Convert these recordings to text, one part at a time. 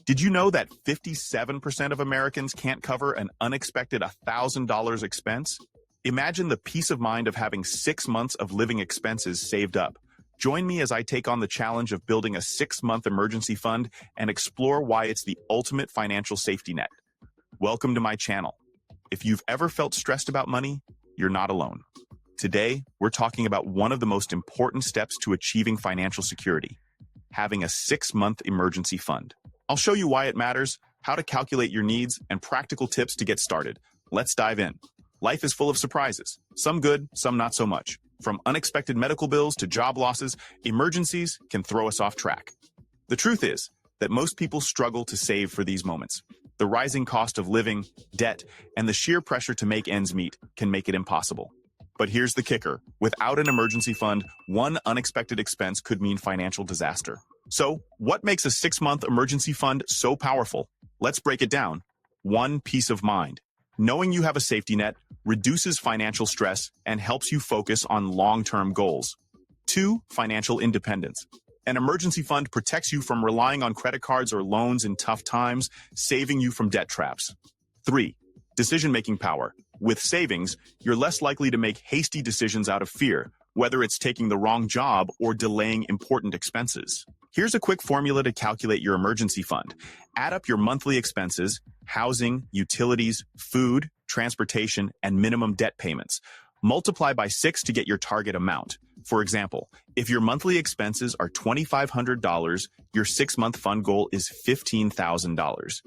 Did you know that 57% of Americans can't cover an unexpected $1,000 expense? Imagine the peace of mind of having 6 months of living expenses saved up. Join me as I take on the challenge of building a 6-month emergency fund and explore why it's the ultimate financial safety net. Welcome to my channel. If you've ever felt stressed about money, you're not alone. Today, we're talking about one of the most important steps to achieving financial security: having a 6-month emergency fund. I'll show you why it matters, how to calculate your needs, and practical tips to get started. Let's dive in. Life is full of surprises, some good, some not so much. From unexpected medical bills to job losses, emergencies can throw us off track. The truth is that most people struggle to save for these moments. The rising cost of living, debt, and the sheer pressure to make ends meet can make it impossible. But here's the kicker: without an emergency fund, one unexpected expense could mean financial disaster. So, what makes a 6-month emergency fund so powerful? Let's break it down. 1. Peace of mind. Knowing you have a safety net reduces financial stress and helps you focus on long-term goals. 2. Financial independence. An emergency fund protects you from relying on credit cards or loans in tough times, saving you from debt traps. 3. Decision-making power. With savings, you're less likely to make hasty decisions out of fear, whether it's taking the wrong job or delaying important expenses. Here's a quick formula to calculate your emergency fund. Add up your monthly expenses: housing, utilities, food, transportation, and minimum debt payments. Multiply by 6 to get your target amount. For example, if your monthly expenses are $2,500, your 6-month fund goal is $15,000.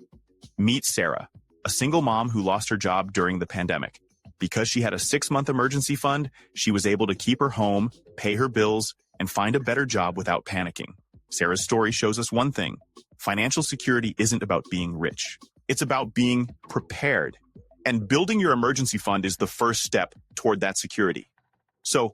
Meet Sarah, a single mom who lost her job during the pandemic. Because she had a 6-month emergency fund, she was able to keep her home, pay her bills, and find a better job without panicking. Sarah's story shows us one thing: financial security isn't about being rich. It's about being prepared. And building your emergency fund is the first step toward that security. So,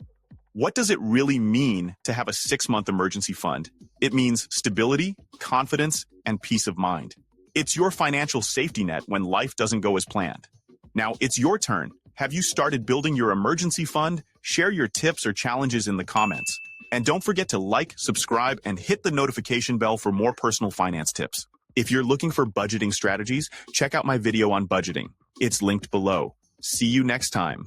what does it really mean to have a 6-month emergency fund? It means stability, confidence, and peace of mind. It's your financial safety net when life doesn't go as planned. Now, it's your turn. Have you started building your emergency fund? Share your tips or challenges in the comments. And don't forget to like, subscribe, and hit the notification bell for more personal finance tips. If you're looking for budgeting strategies, check out my video on budgeting. It's linked below. See you next time.